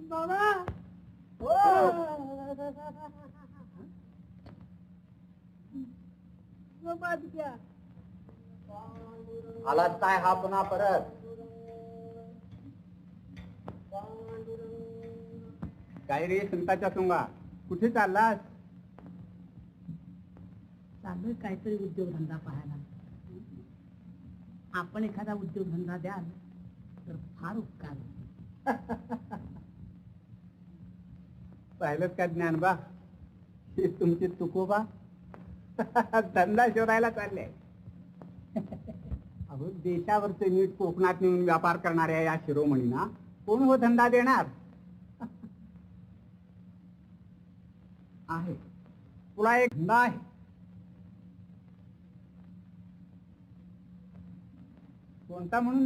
बाबा आलाच काय हा पुन्हा परत? काय रे संताच्या सोंगा, कुठे चाललास? चालू काहीतरी उद्योगधंदा पाहायला. आपण एखादा उद्योगधंदा द्याल तर फार उपकार. पाहिलं का ज्ञानबा, हे तुमचे तुकोबा धंदा शोधायला चालले. अहो देशावरचे नीट कोकणात नेऊन व्यापार करणाऱ्या या शिरोमणींना कोण हो धंदा देणार? आहे तुला एक धंदा आहे. कोणता म्हणून